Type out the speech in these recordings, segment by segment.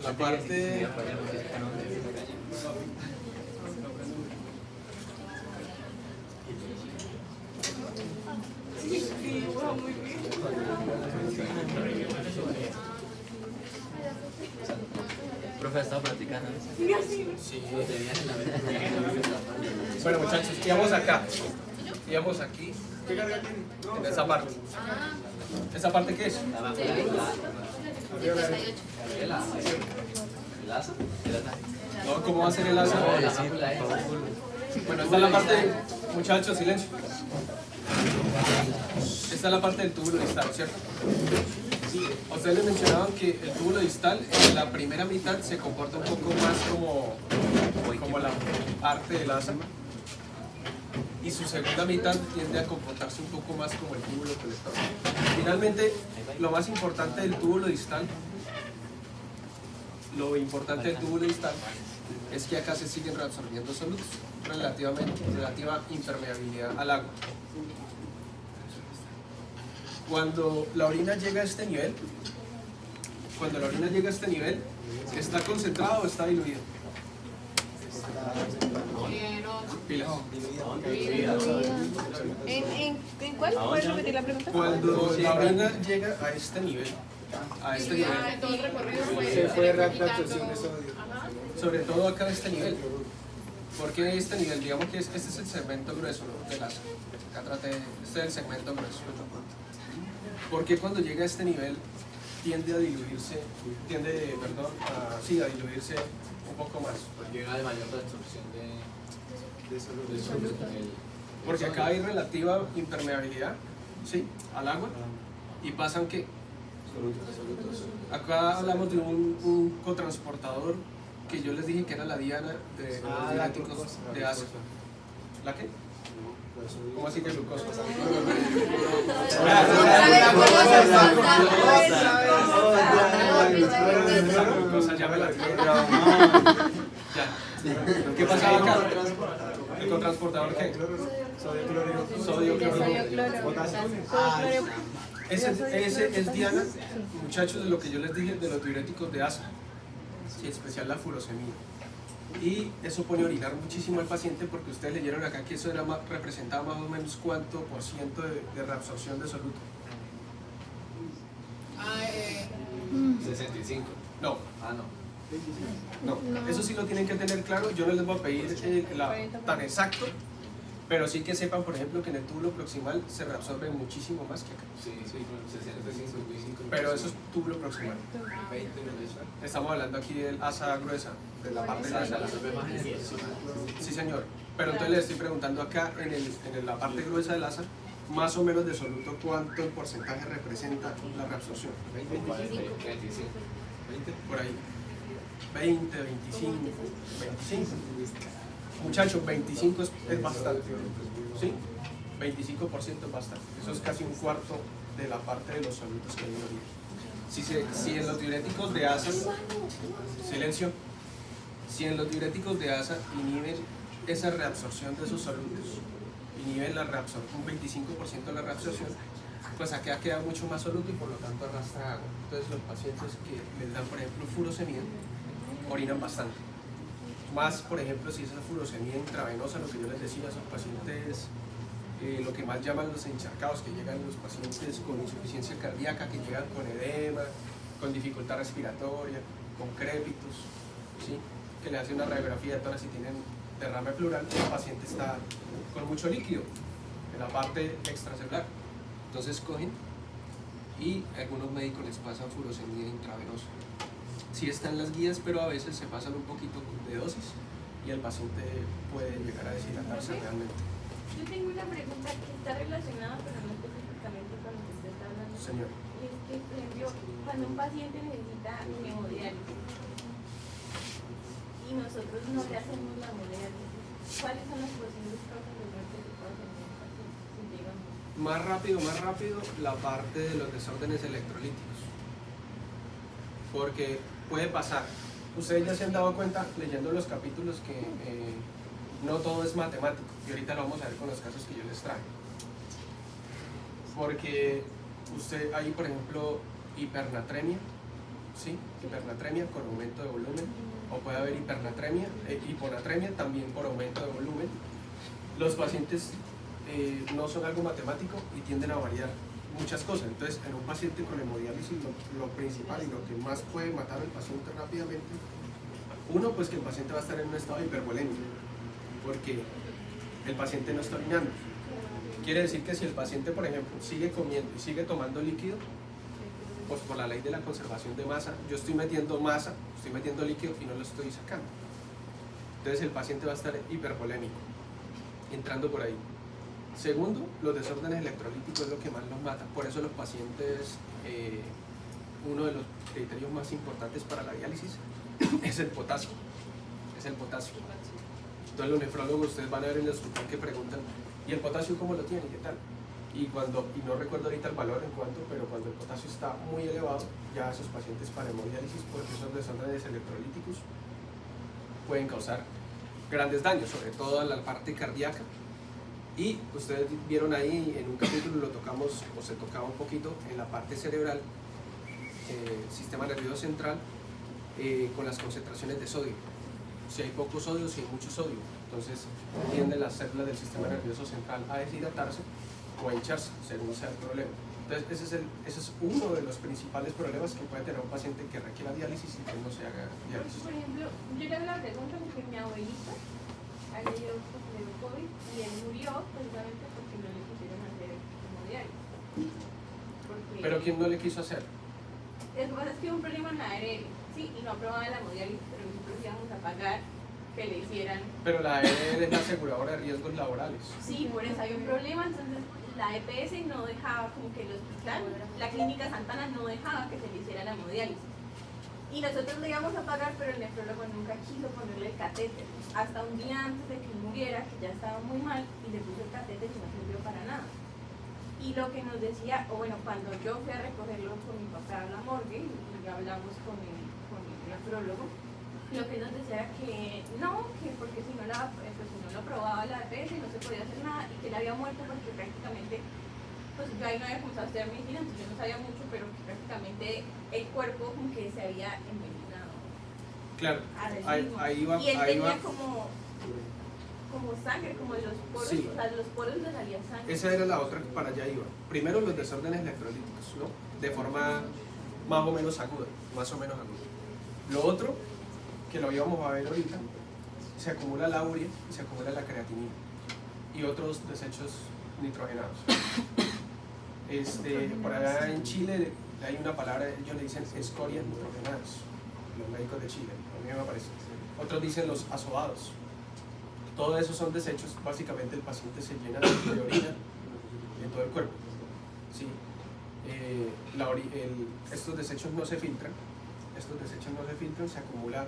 La parte... Profe, ¿estaba practicando? Sí. Bueno, muchachos, íbamos acá. Íbamos aquí, en esa parte. ¿Esa parte qué es? ¿El asa? No, ¿cómo va a ser el asa? Bueno, esta es la parte, muchachos, silencio. Esta es la parte del túbulo distal, ¿cierto? A ustedes les mencionaban que el túbulo distal en la primera mitad se comporta un poco más como la parte del asa, y su segunda mitad tiende a comportarse un poco más como el túbulo colector. Finalmente, lo más importante del túbulo distal, es que acá se siguen reabsorbiendo solutos, relativa impermeabilidad al agua. Cuando la orina llega a este nivel, ¿está concentrado o está diluido? Pilas. ¿En cuál? ¿Puedes repetir la pregunta? Cuando la orina llega a este nivel, Se fue reabsorción de sodio. sobre todo acá a este nivel. ¿Por qué este nivel? Digamos que este es el segmento grueso, ¿no?, del asa. Este es el segmento grueso. ¿Por qué cuando llega a este nivel tiende a diluirse un poco más? Porque llega de mayor absorción de sodio. Porque acá hay relativa impermeabilidad, ¿sí?, al agua, y pasan que acá hablamos de un cotransportador que yo les dije que era la diana de los diuréticos de asa. ¿La qué? ¿Cómo así que glucosa? Esa glucosa ya me la ya. ¿Qué pasaba acá? ¿El cotransportador qué? Sodio, cloruro, potasio. Ese es diana, muchachos, de lo que yo les dije de los diuréticos de asa, en especial la furosemida. Y eso pone a orinar muchísimo al paciente, porque ustedes leyeron acá que eso representaba más o menos cuánto por ciento de reabsorción de soluto. 65. No. Ah, no. No, eso sí lo tienen que tener claro. Yo no les voy a pedir tan exacto, pero sí que sepan, por ejemplo, que en el túbulo proximal se reabsorbe muchísimo más que acá. Sí, 65. Pero eso es túbulo proximal. Estamos hablando aquí del asa gruesa, de la parte gruesa. Sí, señor. Pero entonces le estoy preguntando acá, en la parte gruesa del asa, más o menos de soluto, ¿cuánto en porcentaje representa la reabsorción? 25. Por ahí. 20, 25. Muchachos, 25 es bastante. ¿Sí? 25% es bastante. Eso es casi un cuarto de la parte de los solutos que hay en la orina. Si en los diuréticos de asa, silencio, si en los diuréticos de asa inhiben esa reabsorción de esos solutos, inhiben la reabsorción, un 25% de la reabsorción, pues acá queda mucho más soluto y por lo tanto arrastra agua. Entonces los pacientes que les dan, por ejemplo, furosemida, orinan bastante. Más, por ejemplo, si esa furosemida intravenosa, lo que yo les decía, esos pacientes, lo que más llaman los encharcados, que llegan los pacientes con insuficiencia cardíaca, que llegan con edema, con dificultad respiratoria, con crépitos, ¿sí?, que le hacen una radiografía de tórax y tienen derrame pleural, el paciente está con mucho líquido en la parte extracelular. Entonces cogen y algunos médicos les pasan furosemida intravenosa. Sí están las guías, pero a veces se pasan un poquito de dosis y el paciente puede llegar a deshidratarse realmente. Yo tengo una pregunta que está relacionada, pero no específicamente con lo que usted está hablando. Señor. Y es que, por ejemplo, cuando un paciente necesita hemodiálisis y nosotros no le hacemos la hemodiálisis, ¿cuáles son las posibles causas de muerte que puede tener un paciente si llegamos? Más rápido la parte de los desórdenes electrolíticos, porque puede pasar. Ustedes ya se han dado cuenta leyendo los capítulos que no todo es matemático, y ahorita lo vamos a ver con los casos que yo les traje. Porque usted hay, por ejemplo, hipernatremia, ¿sí? Hipernatremia con aumento de volumen, o puede haber hipernatremia, hiponatremia también por aumento de volumen. Los pacientes no son algo matemático y tienden a variar muchas cosas. Entonces, en un paciente con hemodiálisis, lo principal y lo que más puede matar al paciente rápidamente, uno, pues que el paciente va a estar en un estado de hipervolemia, porque el paciente no está orinando. Quiere decir que si el paciente, por ejemplo, sigue comiendo y sigue tomando líquido, pues por la ley de la conservación de masa, yo estoy metiendo masa, estoy metiendo líquido y no lo estoy sacando. Entonces el paciente va a estar hipervolémico, entrando por ahí. Segundo, los desórdenes electrolíticos es lo que más los mata. Por eso los pacientes, uno de los criterios más importantes para la diálisis es el potasio. Es el potasio. Entonces los nefrólogos, ustedes van a ver en el hospital que preguntan, ¿y el potasio cómo lo tiene? ¿Qué tal? Y no recuerdo ahorita el valor en cuanto, pero cuando el potasio está muy elevado, ya esos pacientes para hemodiálisis, porque esos desórdenes electrolíticos pueden causar grandes daños, sobre todo en la parte cardíaca. Y ustedes vieron ahí en un capítulo, lo tocamos, o se tocaba un poquito, en la parte cerebral, sistema nervioso central, con las concentraciones de sodio. Si hay poco sodio, si hay mucho sodio, entonces tienden las células del sistema nervioso central a deshidratarse o a hincharse, según sea el problema. Entonces ese es uno de los principales problemas que puede tener un paciente que requiera diálisis y que no se haga diálisis. Por ejemplo, yo le hago la pregunta porque mi abuelita le dio COVID y él murió precisamente porque no le quisieron hacer hemodiálisis. ¿Pero quién no le quiso hacer? Lo que pasa es que hubo un problema en la ARL, sí, y no aprobaban la hemodiálisis, pero nosotros íbamos a pagar que le hicieran. Pero la ARL es la aseguradora de riesgos laborales. Sí, por eso había un problema, entonces la EPS no dejaba, como que el hospital, la clínica Santana no dejaba que se le hiciera la hemodiálisis. Y nosotros le íbamos a pagar, pero el nefrólogo nunca quiso ponerle el catéter. Hasta un día antes de que él muriera, que ya estaba muy mal, y le puso el catéter y no sirvió para nada. Y lo que nos decía, o bueno, cuando yo fui a recogerlo con mi papá a la morgue, y hablamos con el nefrólogo, lo que nos decía era que no, que porque si no lo aprobaba la EPS no se podía hacer nada, y que él había muerto porque prácticamente, pues yo ahí no había comenzado a estudiar medicina, entonces yo no sabía mucho, pero que prácticamente el cuerpo como que se había envenenado. Claro, ahí va. Y él tenía como sangre, como los poros, sí. O sea, los poros le salía sangre. Esa era la otra que para allá iba. Primero los desórdenes electrolíticos, ¿no? De forma más o menos aguda, Lo otro, que lo íbamos a ver ahorita, se acumula la urea y se acumula la creatinina y otros desechos nitrogenados. Por allá en Chile hay una palabra, ellos le dicen escorias nitrogenadas, los médicos de Chile, a mí me parece. Otros dicen los azoados. Todos esos son desechos, básicamente el paciente se llena de orina en todo el cuerpo. ¿Sí? Estos desechos no se filtran, se acumula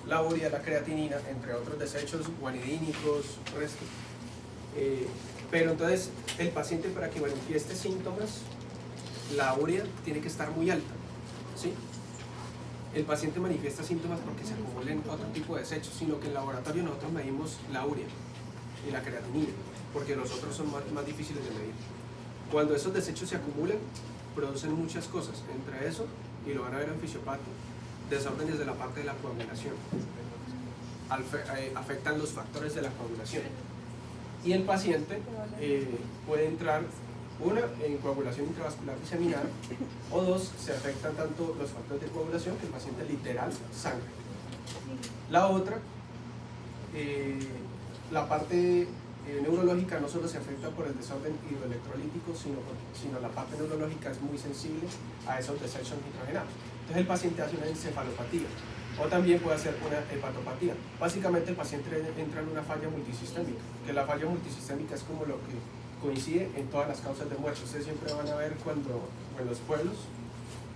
la urea, la creatinina, entre otros desechos guanidínicos, restos. Pero entonces el paciente, para que manifieste síntomas, la urea tiene que estar muy alta, ¿sí? El paciente manifiesta síntomas porque se acumulen otro tipo de desechos, sino que en laboratorio nosotros medimos la urea y la creatinina, porque los otros son más difíciles de medir. Cuando esos desechos se acumulan, producen muchas cosas, entre eso, y lo van a ver en fisiopatía, desórdenes de la parte de la coagulación. Afectan los factores de la coagulación. Y el paciente puede entrar, una, en coagulación intravascular diseminada, o dos, se afectan tanto los factores de coagulación que el paciente literal sangra. La otra, la parte neurológica no solo se afecta por el desorden hidroelectrolítico, sino la parte neurológica es muy sensible a esos desechos nitrogenados. Entonces el paciente hace una encefalopatía o también puede hacer una hepatopatía. Básicamente el paciente entra en una falla multisistémica, que la falla multisistémica es como lo que coincide en todas las causas de muerte. Ustedes siempre van a ver cuando en los pueblos,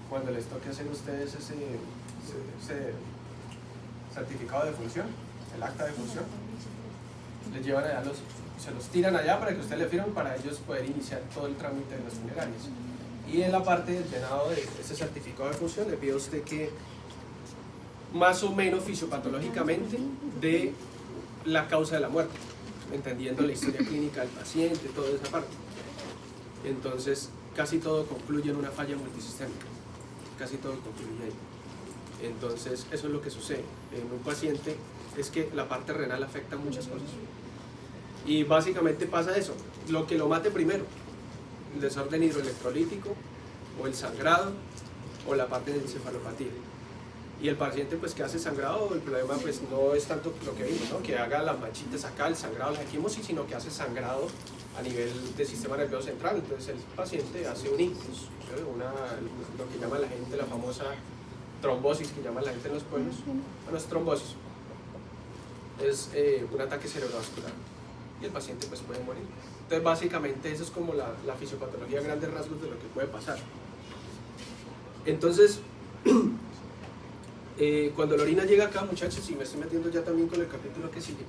cuando les toque hacer a ustedes ese certificado de función, el acta de función, les llevan allá se los tiran allá para que ustedes le firmen para ellos poder iniciar todo el trámite de los funerarios. Y en la parte del llenado de ese certificado de función le pido a usted que más o menos fisiopatológicamente de la causa de la muerte, entendiendo la historia clínica del paciente, toda esa parte. Entonces casi todo concluye en una falla multisistémica. casi todo concluye ahí. Entonces, eso es lo que sucede en un paciente, es que la parte renal afecta muchas cosas. Y básicamente pasa eso, lo que lo mate primero, el desorden hidroelectrolítico, o el sangrado, o la parte de encefalopatía. Y el paciente pues que hace sangrado, el problema pues no es tanto lo que vimos, ¿no? Que haga las manchitas acá, el sangrado, la equimosis, sino que hace sangrado a nivel del sistema nervioso central. Entonces el paciente hace un ictus, lo que llama la gente, la famosa trombosis que llama la gente en los pueblos. Bueno, es trombosis, es un ataque cerebrovascular y el paciente pues puede morir. Entonces básicamente eso es como la fisiopatología a grandes rasgos de lo que puede pasar. Entonces cuando la orina llega acá, muchachos, y me estoy metiendo ya también con el capítulo que sigue,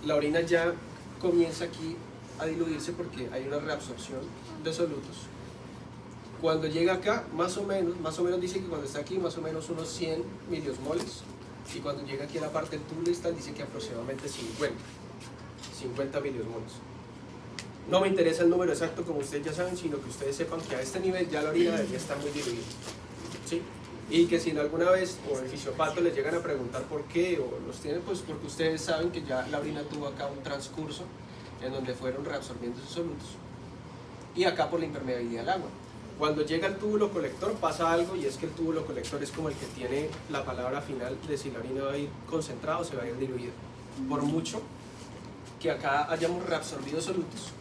la orina ya comienza aquí a diluirse porque hay una reabsorción de solutos. Cuando llega acá, más o menos dice que cuando está aquí, más o menos unos 100 miliosmoles, y cuando llega aquí a la parte del tubo distal, dice que aproximadamente 50 miliosmoles. No me interesa el número exacto, como ustedes ya saben, sino que ustedes sepan que a este nivel ya la orina debería estar muy diluida, ¿sí? Y que si alguna vez o el fisiopato les llegan a preguntar por qué o los tienen, pues porque ustedes saben que ya la orina tuvo acá un transcurso en donde fueron reabsorbiendo sus solutos y acá por la impermeabilidad del agua. Cuando llega el túbulo colector pasa algo, y es que el túbulo colector es como el que tiene la palabra final de si la orina va a ir concentrada o se va a ir diluida. Por mucho que acá hayamos reabsorbido solutos,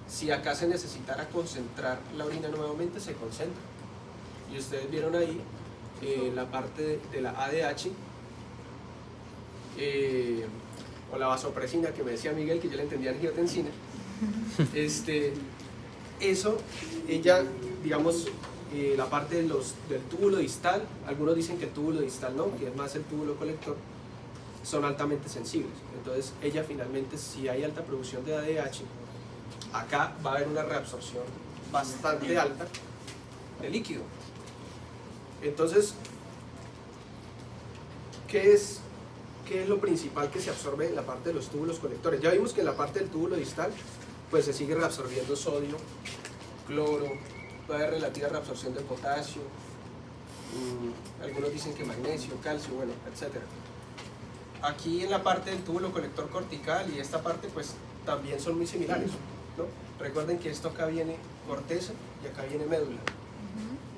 si acá se necesitara concentrar la orina nuevamente, se concentra. Y ustedes vieron ahí la parte de la ADH o la vasopresina que me decía Miguel, que yo le entendía angiotensina. Eso, ella, digamos, la parte del túbulo distal, algunos dicen que el túbulo distal no, que es más el túbulo colector, son altamente sensibles. Entonces ella finalmente, si hay alta producción de ADH, acá va a haber una reabsorción bastante alta de líquido. Entonces, ¿qué es lo principal que se absorbe en la parte de los túbulos colectores? Ya vimos que en la parte del túbulo distal pues se sigue reabsorbiendo sodio, cloro, puede haber relativa reabsorción de potasio, algunos dicen que magnesio, calcio, bueno, etc. Aquí en la parte del túbulo colector cortical y esta parte pues también son muy similares, ¿no? Recuerden que esto acá viene corteza y acá viene médula.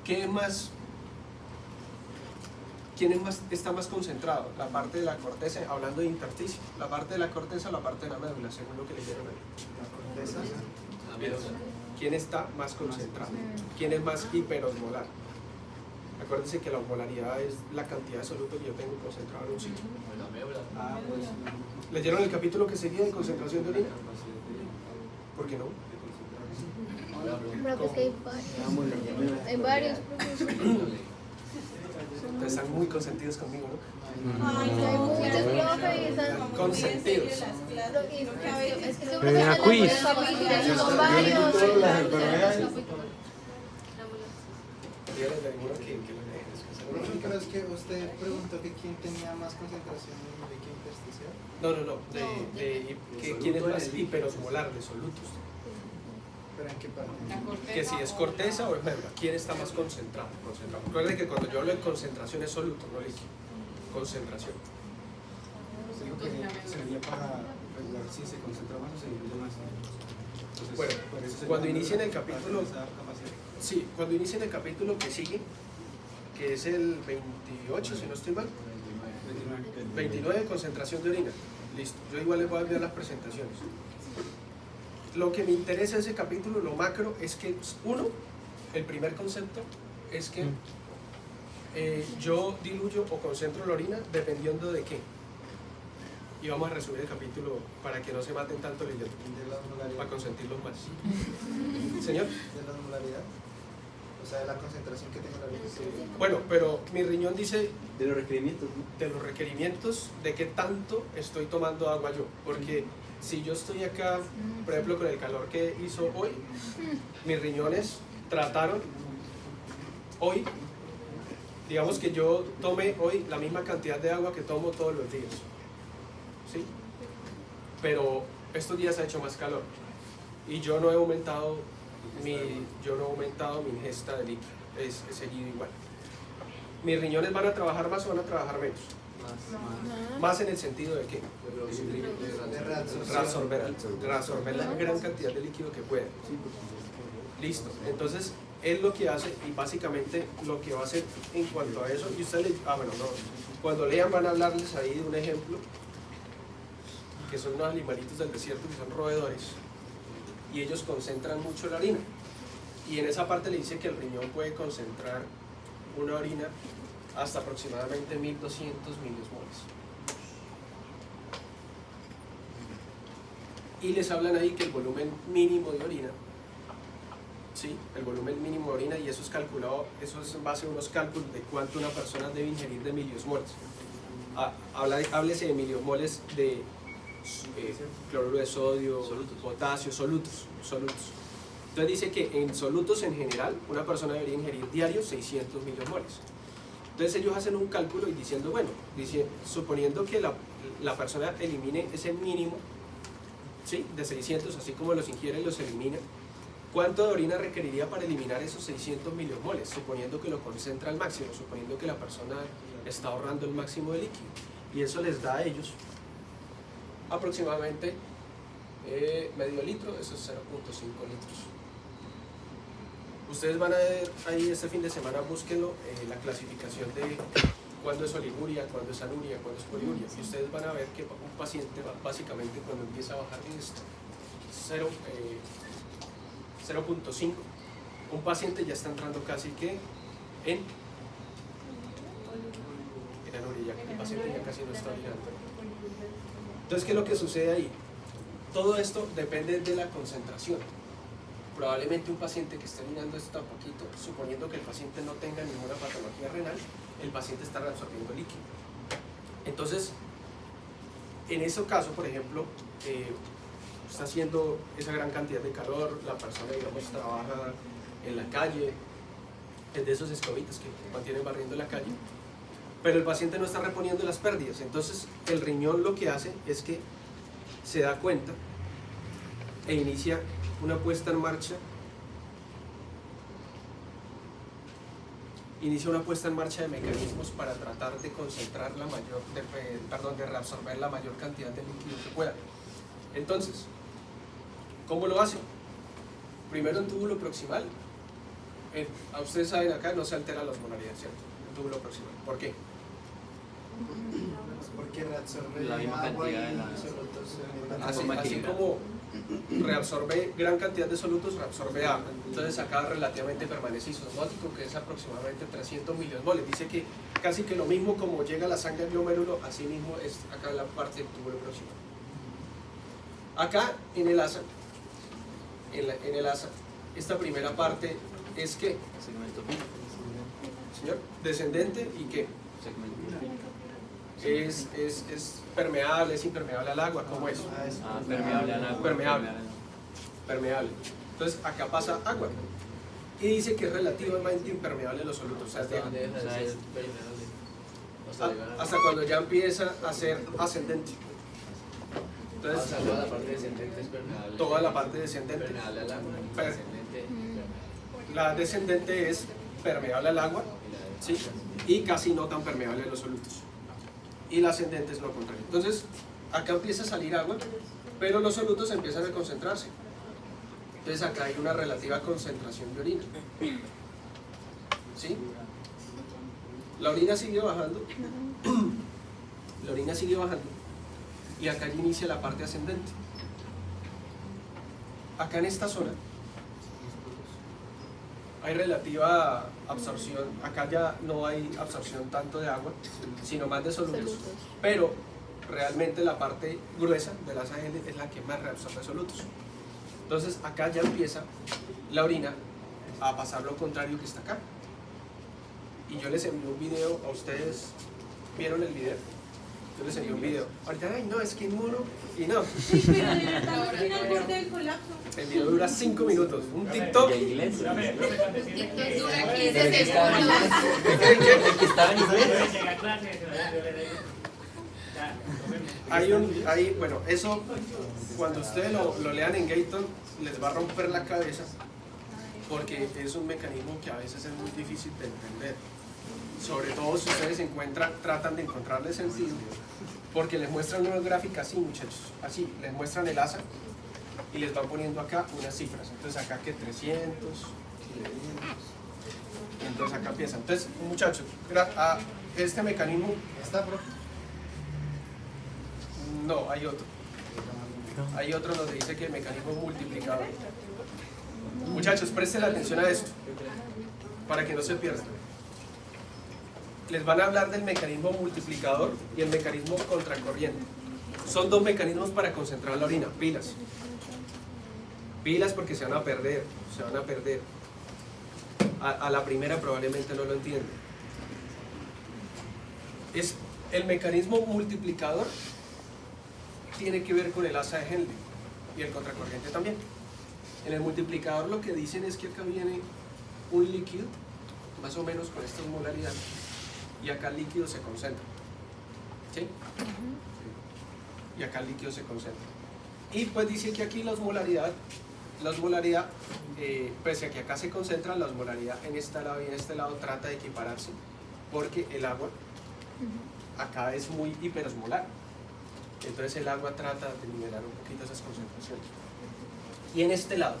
¿Quién está más concentrado? La parte de la corteza, hablando de intersticio, la parte de la corteza o la parte de la médula, según lo que leyeron ahí. La corteza. ¿Quién está más concentrado? ¿Quién es más hiperosmolar? Acuérdense que la osmolaridad es la cantidad de soluto que yo tengo concentrado en un sitio. ¿Leyeron el capítulo que seguía de concentración de orina? ¿Por qué no? Hay varios. Ustedes están muy consentidos conmigo, ¿no? Hay muchos profes y están Consentidos. Es que Pero en la quiz. son varios. Dígale de alguno que lo dejes. No, pero es que usted preguntó que quién tenía más concentración de qué intersticial. No, ¿quién es más hiperosmolar de solutos? ¿Pero en qué parte? Que si es corteza o es médula, ¿quién está más concentrado? Recuerden que cuando yo hablo de concentración es soluto, no líquido. Concentración. Digo que sería para regular si se concentra más o se diluye más. Entonces, Bueno, cuando inicien el capítulo, sí, cuando inicien el capítulo que sigue, que es el 28, si no estoy mal, 29, concentración de orina. Listo, yo igual les voy a enviar las presentaciones. Lo que me interesa de ese capítulo, lo macro, es que, uno, el primer concepto es que yo diluyo o concentro la orina dependiendo de qué. Y vamos a resumir el capítulo para que no se maten tanto leyendo, ¿De la osmolaridad? para consentirlos más. Señor. ¿De la osmolaridad? O sea, de la concentración que tengo la orina. Bueno, pero mi riñón dice De los requerimientos, ¿no? de los requerimientos de qué tanto estoy tomando agua yo, porque si yo estoy acá, por ejemplo, con el calor que hizo hoy, mis riñones trataron hoy, digamos que yo tomé hoy la misma cantidad de agua que tomo todos los días, ¿sí? Pero estos días ha hecho más calor y yo no he aumentado mi ingesta de líquido. es seguido igual. ¿Mis riñones van a trabajar más o van a trabajar menos? Más en el sentido de que reabsorber la gran cantidad de líquido que pueda. Listo. Entonces, él lo que hace, y básicamente lo que va a hacer en cuanto a eso, y ustedes cuando lean van a hablarles ahí de un ejemplo, que son unos animalitos del desierto que son roedores, y ellos concentran mucho la orina. Y en esa parte le dice que el riñón puede concentrar una orina hasta aproximadamente 1200 milismoles. Y les hablan ahí que el volumen mínimo de orina, ¿sí? El volumen mínimo de orina, y eso es calculado, eso es en base a unos cálculos de cuánto una persona debe ingerir de miliosmoles. Háblese de miliosmoles de cloruro de sodio, potasio, solutos. Entonces dice que en solutos en general una persona debería ingerir diario 600 miliosmoles. Entonces ellos hacen un cálculo y diciendo, bueno, suponiendo que la persona elimine ese mínimo, ¿sí? De 600, así como los ingiere y los elimina, ¿cuánto de orina requeriría para eliminar esos 600 miliosmoles? Suponiendo que lo concentra al máximo, suponiendo que la persona está ahorrando el máximo de líquido. Y eso les da a ellos aproximadamente medio litro, eso es 0.5 litros. Ustedes van a ver ahí este fin de semana, búsquenlo, la clasificación de cuándo es oliguria, cuándo es anuria, cuándo es poliuria. Y ustedes van a ver que un paciente básicamente cuando empieza a bajar es 0.5. Un paciente ya está entrando casi que en anuria, el paciente ya casi no está orinando. Entonces, ¿qué es lo que sucede ahí? Todo esto depende de la concentración. Probablemente un paciente que esté orinando esto a poquito, suponiendo que el paciente no tenga ninguna patología renal, el paciente está reabsorbiendo líquido. Entonces, en ese caso, por ejemplo, está haciendo esa gran cantidad de calor, la persona, digamos, trabaja en la calle, es de esos escobitas que mantienen barriendo la calle, pero el paciente no está reponiendo las pérdidas. Entonces, el riñón lo que hace es que se da cuenta e inicia una puesta en marcha, de mecanismos para tratar de concentrar de reabsorber la mayor cantidad de líquido que pueda. Entonces, ¿cómo lo hace? Primero en túbulo proximal. Ustedes saben, acá no se altera la osmolaridad, ¿cierto? En túbulo proximal. ¿Por qué? Porque reabsorbe La misma agua cantidad de y la- solutos. Así como reabsorbe gran cantidad de solutos, reabsorbe agua. Entonces acá relativamente permanece isosmótico, que es aproximadamente 300 miliosmoles. Dice que casi que lo mismo como llega la sangre al glomérulo, así mismo es acá en la parte del túbulo proximal. Acá en el asa, esta primera parte es que, Segmento señor, descendente y que segmento. es permeable, es impermeable al agua, ¿cómo es? Permeable al agua. Permeable. Entonces acá pasa agua y dice que es relativamente impermeable a los solutos, o sea, hasta cuando ya empieza a ser ascendente. Entonces, toda la parte descendente es permeable. toda la parte descendente. Permeable al agua. Per- Descendente. La descendente es permeable al agua, ¿sí? Y casi no tan permeable a los solutos. Y la ascendente es lo contrario. Entonces, acá empieza a salir agua, pero los solutos empiezan a concentrarse. Entonces, acá hay una relativa concentración de orina. ¿Sí? La orina sigue bajando. La orina sigue bajando. Y acá ya inicia la parte ascendente. Acá en esta zona hay relativa absorción. Acá ya no hay absorción tanto de agua, sino más de solutos. Pero realmente la parte gruesa de la asa es la que más reabsorbe solutos. Entonces acá ya empieza la orina a pasar lo contrario que está acá. Y yo les envío un video a ustedes. ¿Vieron el video? Yo les envío un video. Ahorita, ay, no, es que inmuno. Y no. Sí, pero de verdad, al final al borde del colapso. El video dura 5 minutos. Un TikTok. ¿Y inglés? Dura 15 El que estaba en segundos. inglés. El que estaba en inglés. Bueno, eso cuando ustedes lo lean en Gayton les va a romper la cabeza porque es un mecanismo que a veces es muy difícil de entender. Sobre todo si ustedes tratan de encontrarle sentido, porque les muestran una gráfica así, muchachos, así, les muestran el asa y les van poniendo acá unas cifras. Entonces acá que 300, entonces acá empieza. Entonces, muchachos, este mecanismo, ¿Está, profe? no, hay otro. Hay otro donde dice que el mecanismo es multiplicador. Muchachos, presten atención a esto, para que no se pierdan. Les van a hablar del mecanismo multiplicador y el mecanismo contracorriente. Son dos mecanismos para concentrar la orina. Pilas. Pilas porque se van a perder. Se van a perder. A la primera probablemente no lo entienden. El mecanismo multiplicador tiene que ver con el asa de Henle y el contracorriente también. En el multiplicador lo que dicen es que acá viene un líquido, más o menos con esta molaridad, y acá el líquido se concentra. ¿Sí? Y acá el líquido se concentra. Y pues dice que aquí la osmolaridad, pese a que acá se concentra, la osmolaridad en este lado y en este lado trata de equipararse, porque el agua acá es muy hiperosmolar. Entonces el agua trata de nivelar un poquito esas concentraciones. Y en este lado,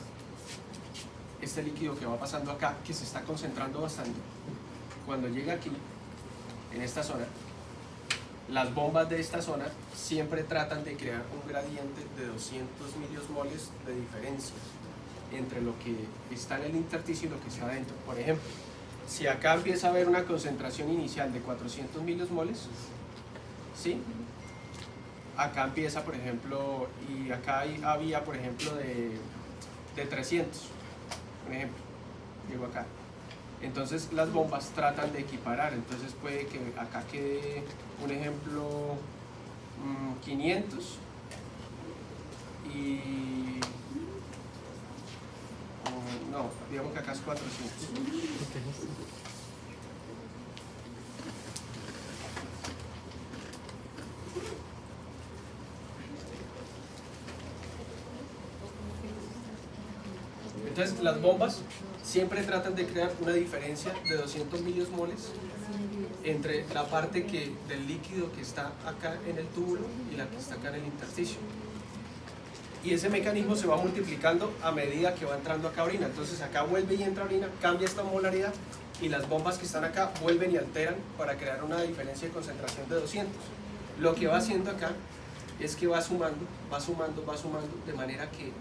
este líquido que va pasando acá, que se está concentrando bastante, cuando llega aquí, en esta zona, las bombas de esta zona siempre tratan de crear un gradiente de 200 miliosmoles de diferencia entre lo que está en el intersticio y lo que está adentro. Por ejemplo, si acá empieza a haber una concentración inicial de 400 miliosmoles, ¿sí? Acá empieza, por ejemplo, y acá había, por ejemplo, de 300, por ejemplo, llego acá. Entonces las bombas tratan de equiparar, entonces puede que acá quede, un ejemplo, 500 y... no, digamos que acá es 400. Entonces las bombas siempre tratan de crear una diferencia de 200 miliosmoles entre la parte del líquido que está acá en el túbulo y la que está acá en el intersticio. Y ese mecanismo se va multiplicando a medida que va entrando acá orina. Entonces acá vuelve y entra orina, cambia esta molaridad y las bombas que están acá vuelven y alteran para crear una diferencia de concentración de 200. Lo que va haciendo acá es que va sumando, de manera que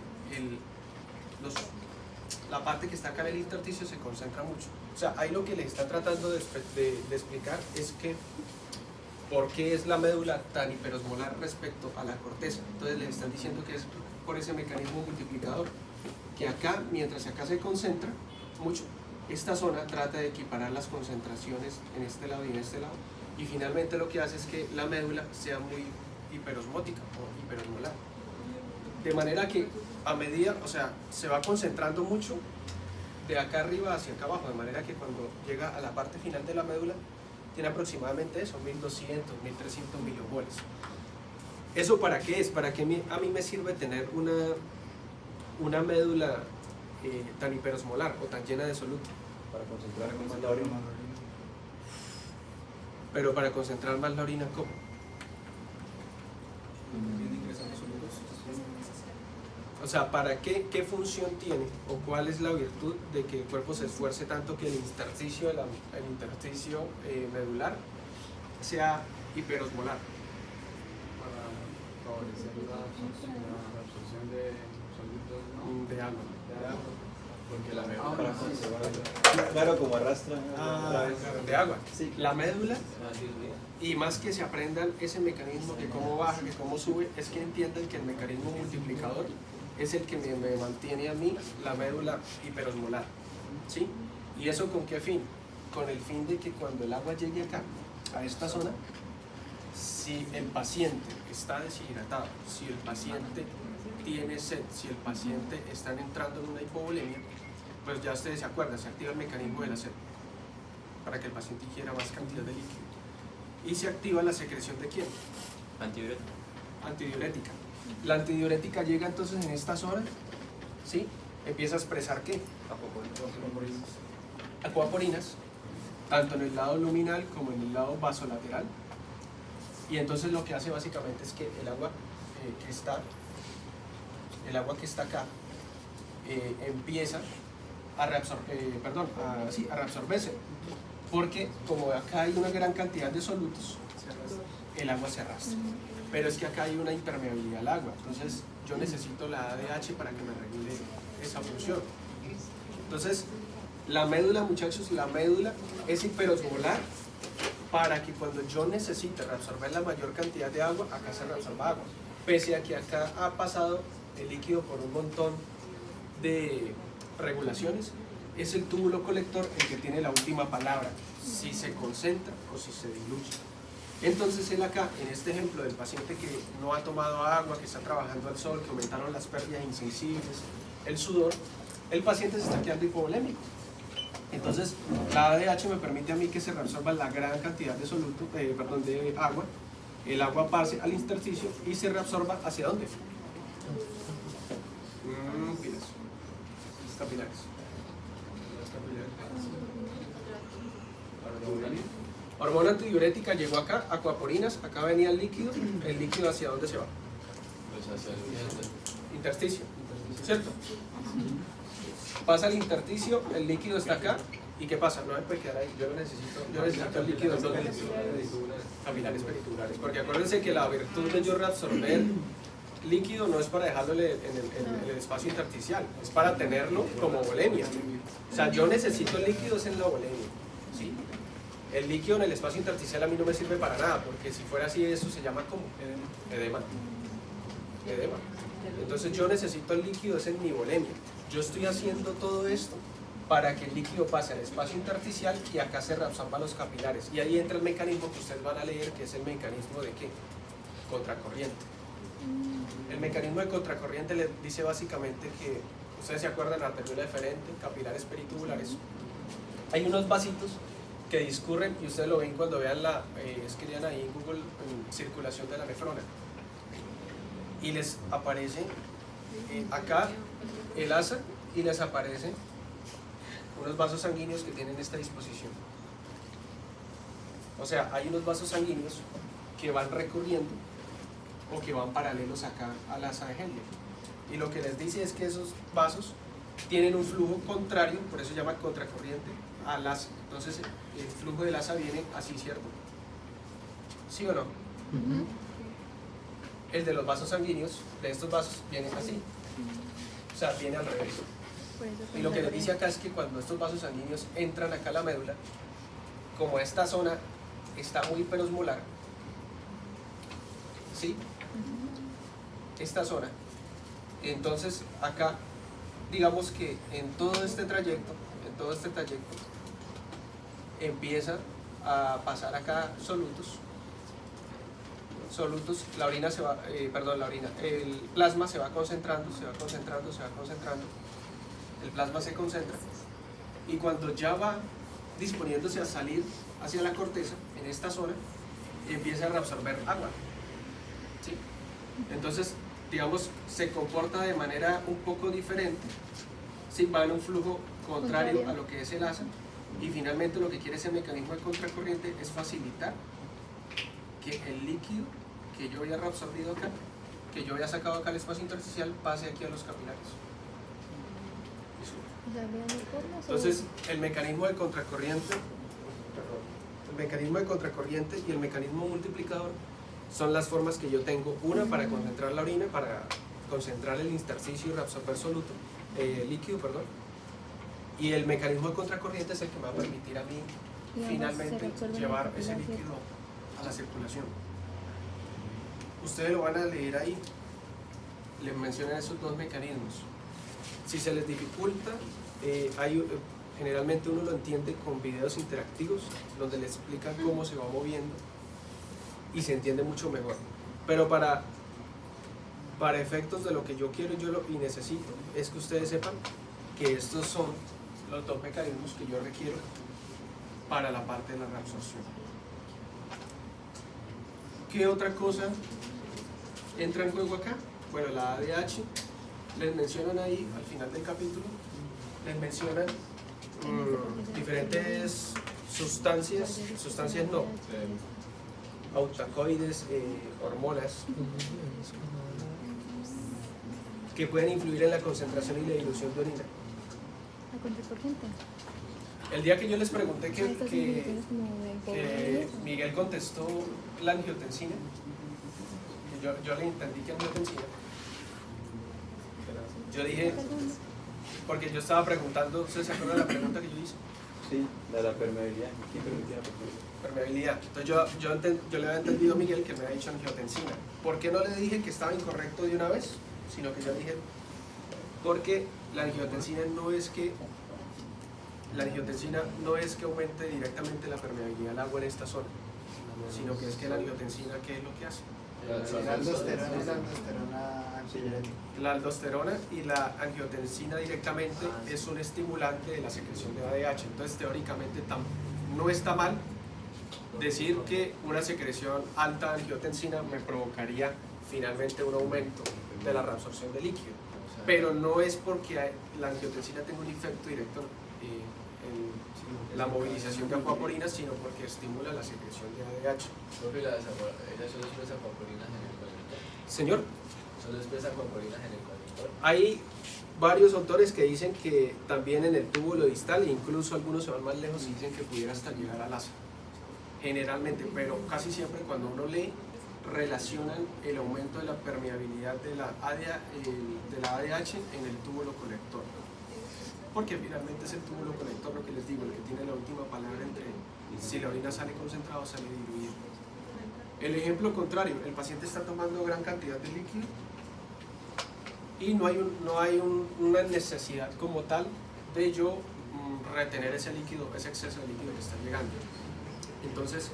la parte que está acá en el intersticio se concentra mucho. O sea, ahí lo que les está tratando de explicar es que por qué es la médula tan hiperosmolar respecto a la corteza. Entonces les están diciendo que es por ese mecanismo multiplicador, que acá, mientras acá se concentra mucho, esta zona trata de equiparar las concentraciones en este lado y en este lado, y finalmente lo que hace es que la médula sea muy hiperosmótica o hiperosmolar. De manera que a medida, o sea, se va concentrando mucho de acá arriba hacia acá abajo, de manera que cuando llega a la parte final de la médula tiene aproximadamente eso, 1200, 1300 miliomoles. ¿Eso para qué es? Para que a mí me sirve tener una médula tan hiperosmolar o tan llena de soluto. Para concentrar más la orina. Pero para concentrar más la orina, ¿cómo? O sea, ¿para qué función tiene o cuál es la virtud de que el cuerpo se esfuerce tanto que el intersticio medular sea hiperosmolar? Para favorecer la absorción de sólidos, De agua. Porque la médula para conservar. Claro, como arrastra. De agua. Sí. La médula, y más que se aprendan ese mecanismo que cómo baja, que cómo sube, es que entiendan que el mecanismo multiplicador es el que me mantiene a mí la médula hiperosmolar, ¿sí? ¿Y eso con qué fin? Con el fin de que cuando el agua llegue acá, a esta zona, si el paciente está deshidratado, si el paciente tiene sed, si el paciente está entrando en una hipovolemia, pues ya ustedes se acuerdan, se activa el mecanismo de la sed para que el paciente ingiera más cantidad de líquido. Y se activa la secreción de ¿quién? Antibiótico. Antidiurética. La antidiurética llega entonces en esta zona, ¿sí? empieza a expresar ¿qué? Acuaporinas, tanto en el lado luminal como en el lado vasolateral. Y entonces lo que hace básicamente es que el agua que está acá empieza a reabsorberse, porque como acá hay una gran cantidad de solutos, el agua se arrastra. Pero es que acá hay una impermeabilidad al agua, entonces yo necesito la ADH para que me regule esa función. Entonces, la médula, muchachos, la médula es hiperosmolar para que cuando yo necesite reabsorber la mayor cantidad de agua, acá se reabsorba agua. Pese a que acá ha pasado el líquido por un montón de regulaciones, es el túbulo colector el que tiene la última palabra, si se concentra o si se diluye. Entonces él acá, en este ejemplo del paciente que no ha tomado agua, que está trabajando al sol, que aumentaron las pérdidas insensibles, el sudor, el paciente se está quedando hipovolémico. Entonces la ADH me permite a mí que se reabsorba la gran cantidad de de agua, el agua pase al intersticio y se reabsorba ¿hacia dónde? Capilares. Hormona antidiurética llegó acá, acuaporinas, acá venía el líquido ¿hacia dónde se va? Pues hacia el Intersticio, ¿cierto? Pasa el intersticio, el líquido está acá, ¿y qué pasa? No me puede quedar ahí, yo necesito el líquido en capilares periturares, porque acuérdense que la virtud de yo reabsorber líquido no es para dejarlo en el espacio intersticial, es para tenerlo como volemia. O sea, yo necesito el líquido es en la volemia, ¿sí? El líquido en el espacio intersticial a mí no me sirve para nada, porque si fuera así eso se llama como edema. Entonces yo necesito el líquido es en mi volemia. Yo estoy haciendo todo esto para que el líquido pase al espacio intersticial y acá se reabsorban los capilares. Y ahí entra el mecanismo que ustedes van a leer, que es el mecanismo de ¿qué? Contracorriente. El mecanismo de contracorriente le dice básicamente que, ustedes se acuerdan, arteriola deferente, capilares peritubulares. Hay unos vasitos que discurren, y ustedes lo ven cuando vean escriban ahí en Google circulación de la nefrona. Y les aparece acá el asa y les aparecen unos vasos sanguíneos que tienen esta disposición. O sea, hay unos vasos sanguíneos que van recurriendo o que van paralelos acá al asa de Henle. Y lo que les dice es que esos vasos tienen un flujo contrario, por eso se llama contracorriente, al asa. Entonces el flujo del asa viene así, ¿cierto? ¿Sí o no? El de los vasos sanguíneos, de estos vasos, viene así. O sea, viene al revés. Y lo que les dice acá es que cuando estos vasos sanguíneos entran acá a la médula, como esta zona está muy hiperosmolar, ¿sí? Esta zona, entonces acá, digamos que en todo este trayecto, empieza a pasar acá solutos, la orina se va, el plasma se va concentrando, el plasma se concentra, y cuando ya va disponiéndose a salir hacia la corteza, en esta zona, empieza a reabsorber agua, ¿sí? Entonces, digamos, se comporta de manera un poco diferente, ¿sí? Va en un flujo contrario a lo que es el asa, y finalmente lo que quiere ese mecanismo de contracorriente es facilitar que el líquido que yo había reabsorbido acá, que yo había sacado acá al espacio intersticial, pase aquí a los capilares. Entonces, el mecanismo de contracorriente y el mecanismo multiplicador son las formas que yo tengo, una para concentrar la orina, para concentrar el intersticio y reabsorber líquido, y el mecanismo de contracorriente es el que me va a permitir a mí finalmente llevar ese líquido a la circulación. Ustedes lo van a leer ahí, les mencionan esos dos mecanismos. Si se les dificulta, generalmente uno lo entiende con videos interactivos donde le explican cómo se va moviendo y se entiende mucho mejor. Pero para efectos de lo que yo quiero y necesito, es que ustedes sepan que estos son los dos mecanismos que yo requiero para la parte de la reabsorción. ¿Qué otra cosa entra en juego acá? Bueno, la ADH les mencionan ahí, al final del capítulo, les mencionan diferentes sustancias no, autacoides, hormonas, que pueden influir en la concentración y la dilución de orina. ¿A cuánto por ciento? El día que yo les pregunté que Miguel contestó la angiotensina, que yo le entendí que angiotensina, yo dije, porque yo estaba preguntando, ¿ustedes se acuerdan de la pregunta que yo hice? Sí, la permeabilidad. ¿Quién permitía la Permeabilidad. Entonces yo le había entendido a Miguel que me había dicho angiotensina. ¿Por qué no le dije que estaba incorrecto de una vez? Sino que yo dije, porque la angiotensina no es que aumente directamente la permeabilidad del agua en esta zona, sino que es que la angiotensina, ¿qué es lo que hace? La aldosterona y la aldosterona antidiurética. La aldosterona y la angiotensina directamente es un estimulante de la secreción de ADH. Entonces, teóricamente no está mal decir que una secreción alta de angiotensina me provocaría finalmente un aumento de la reabsorción de líquido. Pero no es porque la angiotensina tenga un efecto directo en la movilización de acuaporinas, sino porque estimula la secreción de ADH. Ella solo expresa acuaporinas en el colector. Señor, Solo expresa acuaporinas en el colector. hay varios autores que dicen que también en el túbulo distal, e incluso algunos se van más lejos y dicen que pudiera hasta llegar al asa. Generalmente, pero casi siempre cuando uno lee, relacionan el aumento de la permeabilidad de la ADH en el túbulo colector. Porque finalmente es el túbulo colector, lo que les digo, el que tiene la última palabra entre si la orina sale concentrada o sale diluida. El ejemplo contrario, el paciente está tomando gran cantidad de líquido y no hay una necesidad como tal de yo retener ese líquido, ese exceso de líquido que está llegando. Entonces,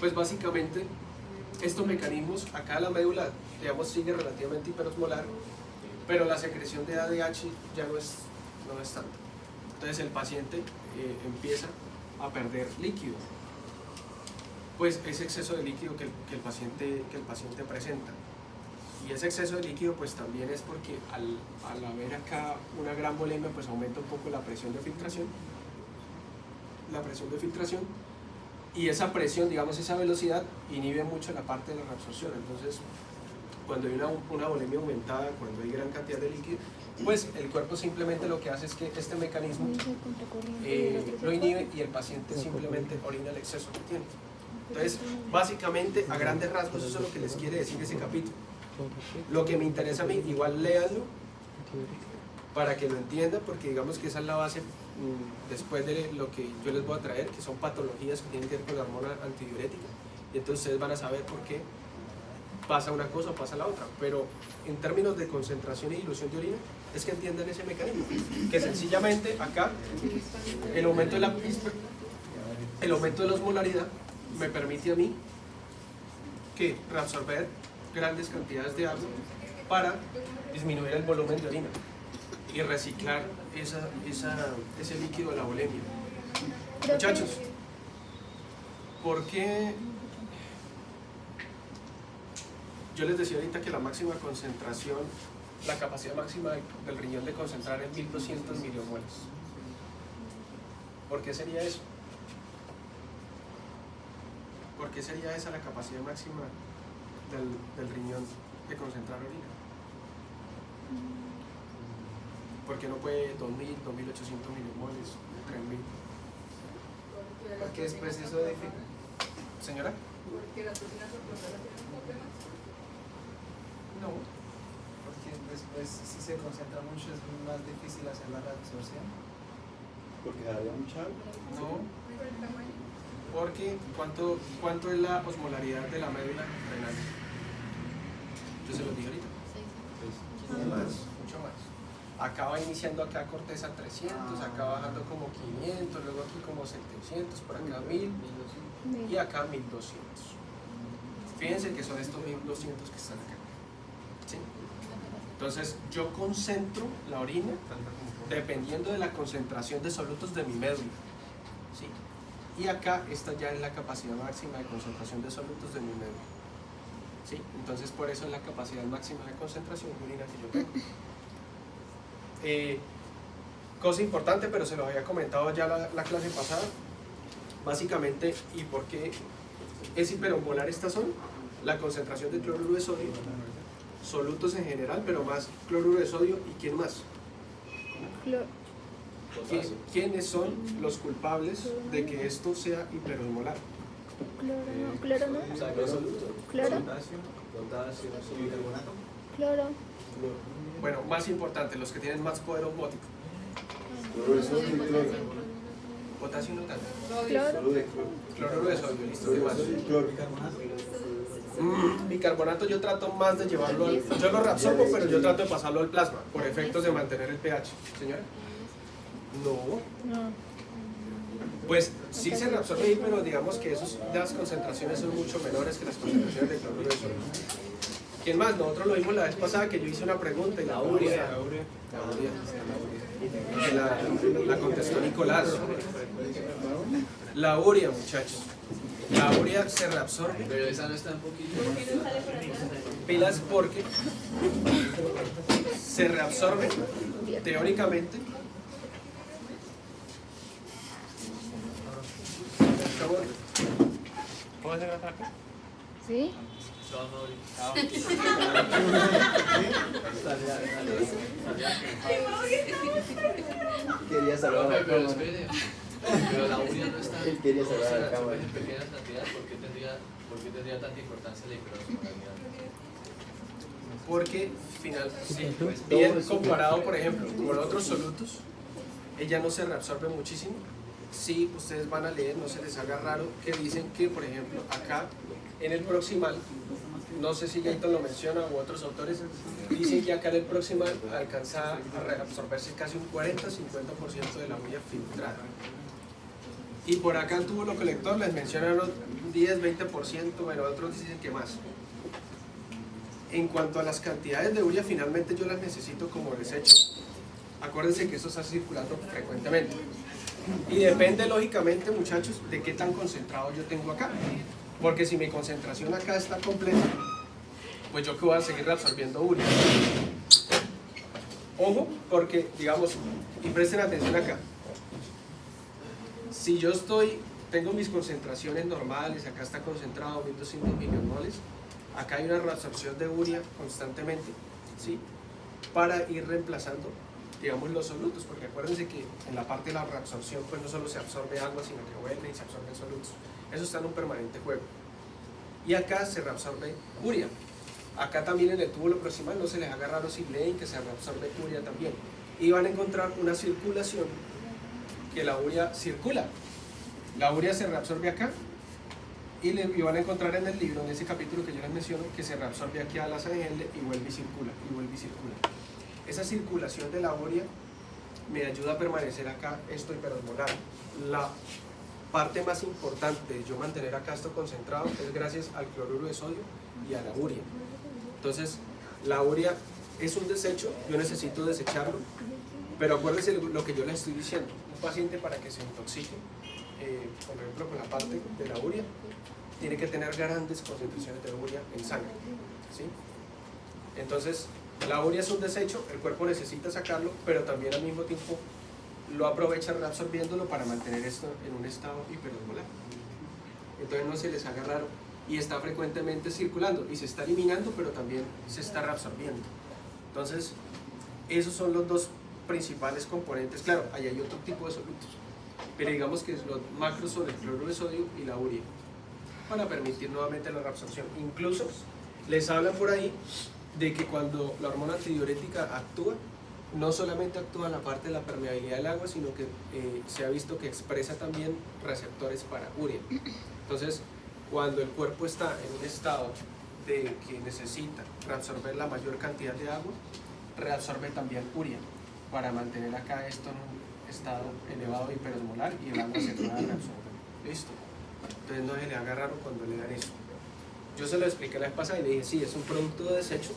pues básicamente estos mecanismos, acá la médula, digamos, sigue relativamente hiperosmolar, pero la secreción de ADH ya no es tanto. Entonces el paciente empieza a perder líquido. Pues ese exceso de líquido que el paciente presenta. Y ese exceso de líquido pues también es porque al haber acá una gran volemia pues aumenta un poco la presión de filtración. Y esa presión, digamos, esa velocidad inhibe mucho la parte de la reabsorción. Entonces, cuando hay una volemia aumentada, cuando hay gran cantidad de líquido, pues el cuerpo simplemente lo que hace es que este mecanismo lo inhibe y el paciente simplemente orina el exceso que tiene. Entonces, básicamente, a grandes rasgos, eso es lo que les quiere decir ese capítulo. Lo que me interesa a mí, igual léanlo para que lo entiendan, porque digamos que esa es la base después de lo que yo les voy a traer, que son patologías que tienen que ver con la hormona antidiurética, y entonces ustedes van a saber por qué pasa una cosa o pasa la otra. Pero en términos de concentración y dilución de orina, es que entiendan ese mecanismo, que sencillamente acá el aumento de la osmolaridad me permite a mí que reabsorber grandes cantidades de agua para disminuir el volumen de orina y reciclar ese líquido de la volemia. Muchachos, ¿por qué? Yo les decía ahorita que la máxima concentración, la capacidad máxima del riñón de concentrar es 1200 miliomoles. ¿Por qué sería eso? ¿Por qué sería esa la capacidad máxima del riñón de concentrar orina? ¿Por qué no puede 2000, 2800 milimoles, 3000? Porque después eso dificulta. ¿Señora? Porque las proteínas ortodoxas tienen un problema. No. Porque después si se concentra mucho es más difícil hacer la reabsorción. Porque había mucha agua. No. Porque ¿cuánto es la osmolaridad de la médula renal? Yo se los dije ahorita. Mucho más. Acá va iniciando acá corteza 300, acá bajando como 500, luego aquí como 700, por acá 1000 y acá 1200. Fíjense que son estos 1200 que están acá. ¿Sí? Entonces yo concentro la orina dependiendo de la concentración de solutos de mi médula. ¿Sí? Y acá esta ya es la capacidad máxima de concentración de solutos de mi médula. ¿Sí? Entonces por eso es la capacidad máxima de concentración de orina que yo tengo. Cosa importante, pero se los había comentado ya la clase pasada, básicamente, y por qué es hiperosmolar esta son la concentración de cloruro de sodio, solutos en general, pero más cloruro de sodio. ¿Y quién más? ¿Quiénes son los culpables de que esto sea hiperosmolar? Cloro, ¿no? Cloro. Potasio, bicarbonato. Cloro. Bueno, más importante, los que tienen más poder osmótico. Cloruro de sodio y cloro. Potasio no tanto. Cloro. Cloruro de sodio, listo, ¿qué más? Cloro. Bicarbonato yo trato más de llevarlo al... Yo lo reabsorbo, pero yo trato de pasarlo al plasma, por efectos de mantener el pH. ¿Señora? No. No. Pues sí se reabsorbe ahí, pero digamos que las concentraciones son mucho menores que las concentraciones de cloruro de sodio. ¿Quién más? Nosotros lo vimos la vez pasada que yo hice una pregunta y la urea. La contestó Nicolás. La urea, muchachos. La urea se reabsorbe. Pero esa no está un poquito. ¿Por qué no sale por acá? Pilas porque se reabsorbe teóricamente. ¿Puedo hacer otra cosa? ¿Sí? Se va a morir. Quería salvar Profe, la pero cámara. espere. Pero la urea no está. Él quería salvar se la la absorbe cámara. en pequeñas cantidades. ¿Por qué tendría tanta importancia la hiperosmolaridad? Porque bien comparado, por ejemplo, con otros solutos, ella no se reabsorbe muchísimo. Si ustedes van a leer, no se les haga raro que dicen que, por ejemplo, acá en el proximal, no sé si Gayton lo menciona u otros autores, dicen que acá en el proximal alcanza a reabsorberse casi un 40-50% de la urea filtrada. Y por acá en túbulo colector les mencionan 10-20%, bueno, otros dicen que más. En cuanto a las cantidades de urea, finalmente yo las necesito como desecho. Acuérdense que eso está circulando frecuentemente. Y depende, lógicamente, muchachos, de qué tan concentrado yo tengo acá. Porque si mi concentración acá está completa, pues yo que voy a seguir reabsorbiendo urea. Ojo, porque, digamos, y presten atención acá. Si yo tengo mis concentraciones normales, acá está concentrado 1200 milimoles, acá hay una reabsorción de urea constantemente, ¿sí? Para ir reemplazando, digamos, los solutos, porque acuérdense que en la parte de la reabsorción pues no solo se absorbe agua, sino que vuelve y se absorben solutos. Eso está en un permanente juego. Y acá se reabsorbe urea. Acá también en el túbulo proximal, no se les haga raro si leen que se reabsorbe urea también. Y van a encontrar una circulación que la urea circula. La urea se reabsorbe acá y van a encontrar en el libro, en ese capítulo que yo les menciono, que se reabsorbe aquí a la ADL y vuelve y circula, y vuelve y circula. Esa circulación de la urea me ayuda a permanecer acá esto hiperosmolar. La parte más importante de yo mantener acá esto concentrado es gracias al cloruro de sodio y a la urea. Entonces, la urea es un desecho, yo necesito desecharlo, pero acuérdense lo que yo les estoy diciendo. Un paciente para que se intoxique, por ejemplo con la parte de la urea, tiene que tener grandes concentraciones de urea en sangre, ¿sí? Entonces, la urea es un desecho, el cuerpo necesita sacarlo, pero también al mismo tiempo lo aprovecha reabsorbiéndolo para mantener esto en un estado hiperosmolar. Entonces no se les haga raro y está frecuentemente circulando y se está eliminando, pero también se está reabsorbiendo. Entonces, esos son los dos principales componentes. Claro, ahí hay otro tipo de solutos, pero digamos que los macros son el cloruro de sodio y la urea, para permitir nuevamente la reabsorción. Incluso les hablan por ahí de que cuando la hormona antidiurética actúa, no solamente actúa en la parte de la permeabilidad del agua, sino que se ha visto que expresa también receptores para urea. Entonces, cuando el cuerpo está en un estado de que necesita reabsorber la mayor cantidad de agua, reabsorbe también urea para mantener acá esto en un estado elevado de hiperosmolar y el agua se pueda reabsorber. ¿Listo? Entonces no se le haga raro cuando le dan eso. Yo se lo expliqué la vez pasada y le dije, sí, es un producto de desecho,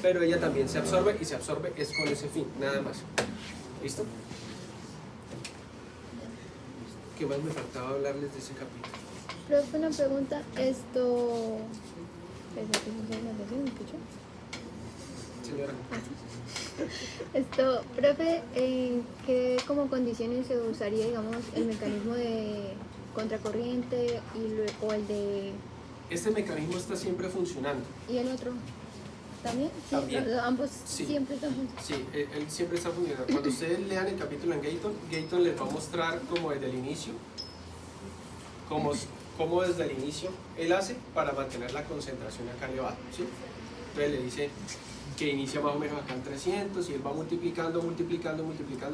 pero ella también se absorbe y se absorbe es con ese fin, nada más. ¿Listo? ¿Qué más me faltaba hablarles de ese capítulo? Profe, una pregunta, esto... Señora. Esto, profe, ¿en qué como condiciones se usaría, digamos, el mecanismo de contracorriente o el de... Este mecanismo está siempre funcionando. ¿Y el otro? ¿También? Sí, También. ambos Sí. siempre están funcionando. Sí, él siempre está funcionando. Cuando ustedes lean el capítulo en Gayton les va a mostrar como desde el inicio, cómo desde el inicio él hace para mantener la concentración acá elevada, ¿sí? Entonces le dice que inicia más o menos acá en 300 y él va multiplicando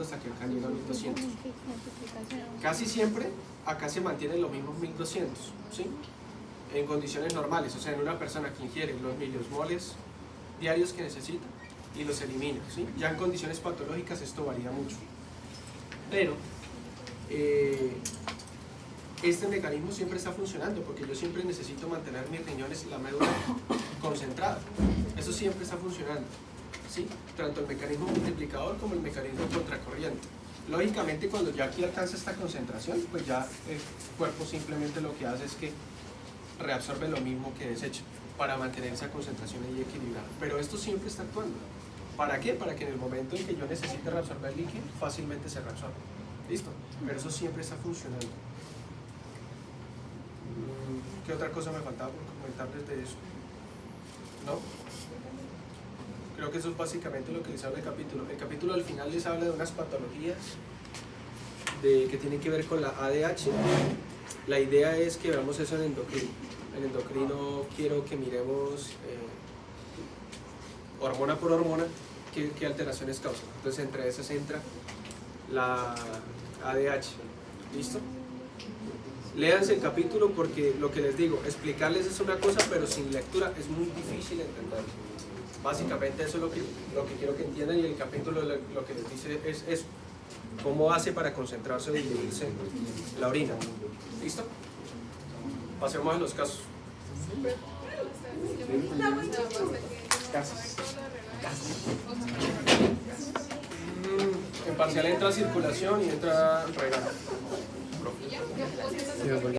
hasta que acá llega a 1200. Casi siempre acá se mantienen los mismos 1200, ¿sí? En condiciones normales, o sea, en una persona que ingiere los miliosmoles diarios que necesita y los elimina, ¿sí? Ya en condiciones patológicas esto varía mucho. Pero este mecanismo siempre está funcionando porque yo siempre necesito mantener mis riñones y la médula concentrada. Eso siempre está funcionando, ¿sí? Tanto el mecanismo multiplicador como el mecanismo contracorriente. Lógicamente, cuando ya aquí alcanza esta concentración, pues ya el cuerpo simplemente lo que hace es que reabsorbe lo mismo que desecha para mantener esa concentración ahí equilibrada. Pero esto siempre está actuando. ¿Para qué? Para que en el momento en que yo necesite reabsorber líquido, fácilmente se reabsorba. ¿Listo? Pero eso siempre está funcionando. ¿Qué otra cosa me faltaba por comentarles de eso? ¿No? Creo que eso es básicamente lo que les habla el capítulo. El capítulo al final les habla de unas patologías que tienen que ver con la ADH. La idea es que veamos eso en endocrino. En endocrino quiero que miremos hormona por hormona qué alteraciones causan. Entonces entre esas entra la ADH. ¿Listo? Léanse el capítulo porque lo que les digo, explicarles es una cosa, pero sin lectura es muy difícil entenderlo. Básicamente eso es lo que quiero que entiendan y el capítulo lo que les dice es eso. ¿Cómo hace para concentrarse o diluirse la orina? ¿Listo? Pasemos a los casos. En parcial entra circulación y entra regalo.